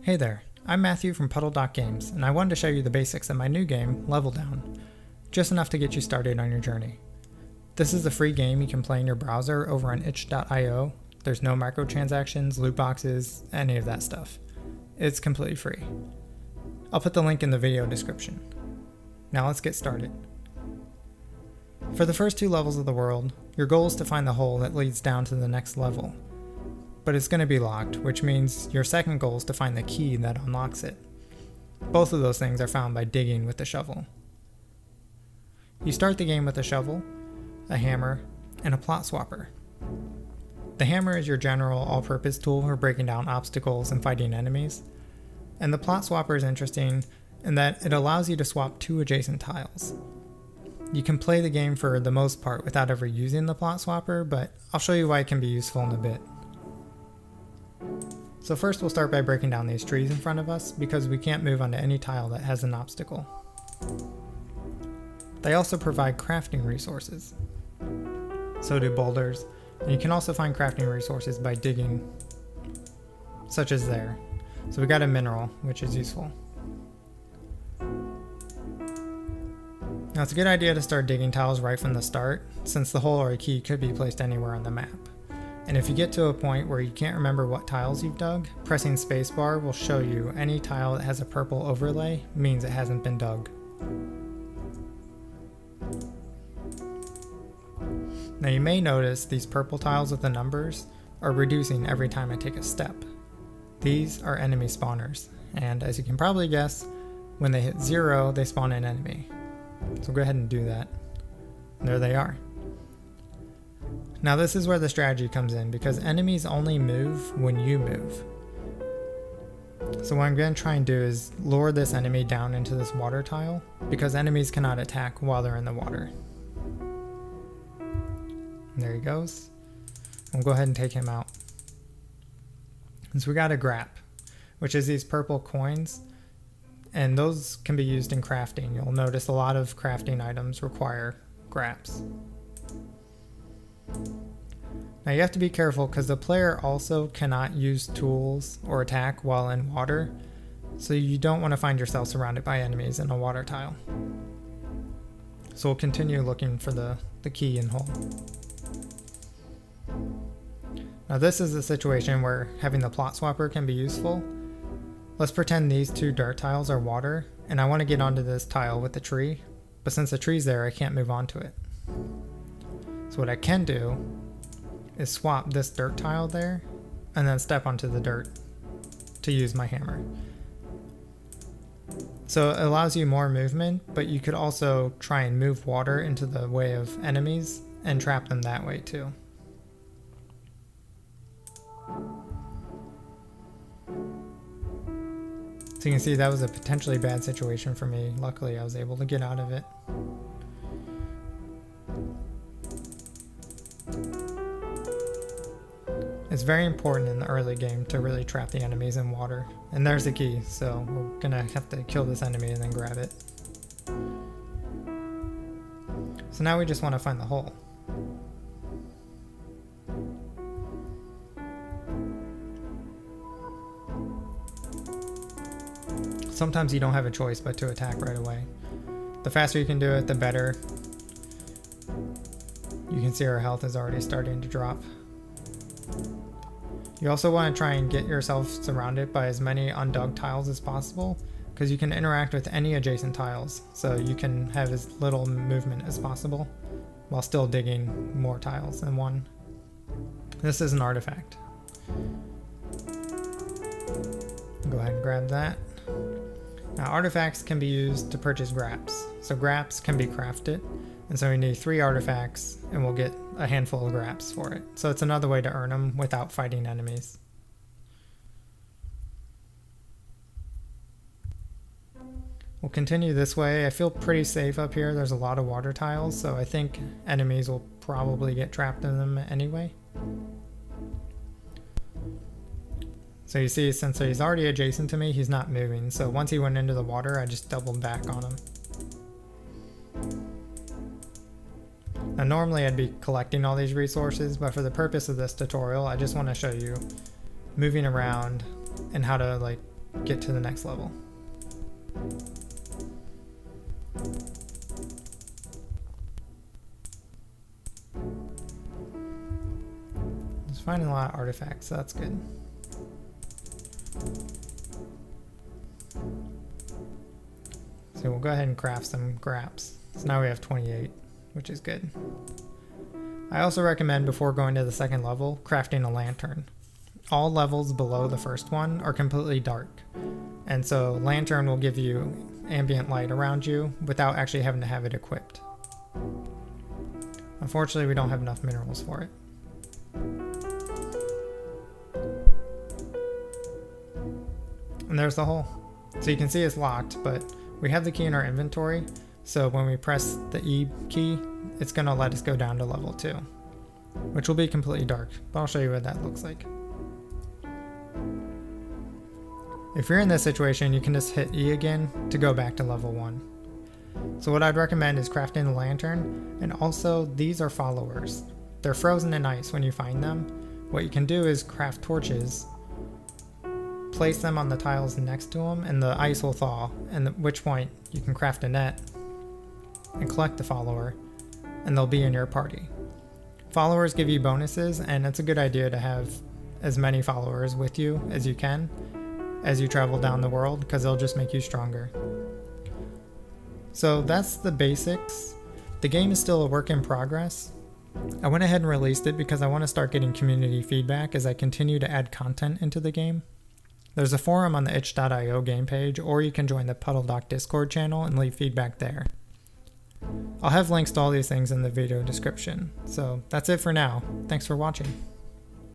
Hey there, I'm Matthew from Puddledock Games, and I wanted to show you the basics of my new game, lvlDown, just enough to get you started on your journey. This is a free game you can play in your browser over on itch.io. There's no microtransactions, loot boxes, any of that stuff. It's completely free. I'll put the link in the video description. Now let's get started. For the first 2 levels of the world, your goal is to find the hole that leads down to the next level. But it's going to be locked, which means your second goal is to find the key that unlocks it. Both of those things are found by digging with the shovel. You start the game with a shovel, a hammer, and a plot swapper. The hammer is your general all-purpose tool for breaking down obstacles and fighting enemies, and the plot swapper is interesting in that it allows you to swap 2 adjacent tiles. You can play the game for the most part without ever using the plot swapper, but I'll show you why it can be useful in a bit. So first we'll start by breaking down these trees in front of us because we can't move onto any tile that has an obstacle. They also provide crafting resources. So do boulders, and you can also find crafting resources by digging, such as there. So we got a mineral, which is useful. Now it's a good idea to start digging tiles right from the start, since the hole or a key could be placed anywhere on the map. And if you get to a point where you can't remember what tiles you've dug, pressing spacebar will show you any tile that has a purple overlay means it hasn't been dug. Now you may notice these purple tiles with the numbers are reducing every time I take a step. These are enemy spawners, and as you can probably guess, when they hit 0, they spawn an enemy. So go ahead and do that. And there they are. Now this is where the strategy comes in, because enemies only move when you move. So what I'm going to try and do is lure this enemy down into this water tile, because enemies cannot attack while they're in the water. And there he goes. We'll go ahead and take him out. So we got a grap, which is these purple coins, and those can be used in crafting. You'll notice a lot of crafting items require graps. Now you have to be careful because the player also cannot use tools or attack while in water, so you don't want to find yourself surrounded by enemies in a water tile. So we'll continue looking for the key and hole. Now this is a situation where having the plot swapper can be useful. Let's pretend these 2 dirt tiles are water, and I want to get onto this tile with the tree, but since the tree's there I can't move onto it. So what I can do is swap this dirt tile there and then step onto the dirt to use my hammer. So it allows you more movement, but you could also try and move water into the way of enemies and trap them that way too. So you can see that was a potentially bad situation for me. Luckily I was able to get out of it. It's very important in the early game to really trap the enemies in water. And there's the key, so we're gonna have to kill this enemy and then grab it. So now we just want to find the hole. Sometimes you don't have a choice but to attack right away. The faster you can do it, the better. You can see our health is already starting to drop. You also want to try and get yourself surrounded by as many undug tiles as possible, because you can interact with any adjacent tiles, so you can have as little movement as possible while still digging more tiles than one. This is an artifact. Go ahead and grab that. Now artifacts can be used to purchase graps. So graps can be crafted, and so we need 3 artifacts and we'll get a handful of graps for it. So it's another way to earn them without fighting enemies. We'll continue this way. I feel pretty safe up here. There's a lot of water tiles, so I think enemies will probably get trapped in them anyway. So you see, since he's already adjacent to me, he's not moving. So once he went into the water, I just doubled back on him. Now normally I'd be collecting all these resources, but for the purpose of this tutorial, I just want to show you moving around and how to like get to the next level. Just finding a lot of artifacts, so that's good. So we'll go ahead and craft some graps. So now we have 28, which is good. I also recommend, before going to the second level, crafting a lantern. All levels below the first one are completely dark, and so lantern will give you ambient light around you without actually having to have it equipped. Unfortunately, we don't have enough minerals for it. And there's the hole. So you can see it's locked, but we have the key in our inventory, so when we press the E key, it's going to let us go down to level 2, which will be completely dark, but I'll show you what that looks like. If you're in this situation, you can just hit E again to go back to level 1. So what I'd recommend is crafting a lantern, and also these are followers. They're frozen in ice when you find them. What you can do is craft torches, place them on the tiles next to them, and the ice will thaw, and at which point you can craft a net and collect the follower, and they'll be in your party. Followers give you bonuses, and it's a good idea to have as many followers with you as you can as you travel down the world, because they'll just make you stronger. So that's the basics. The game is still a work in progress. I went ahead and released it because I want to start getting community feedback as I continue to add content into the game. There's a forum on the itch.io game page, or you can join the Puddledock Discord channel and leave feedback there. I'll have links to all these things in the video description. So that's it for now. Thanks for watching.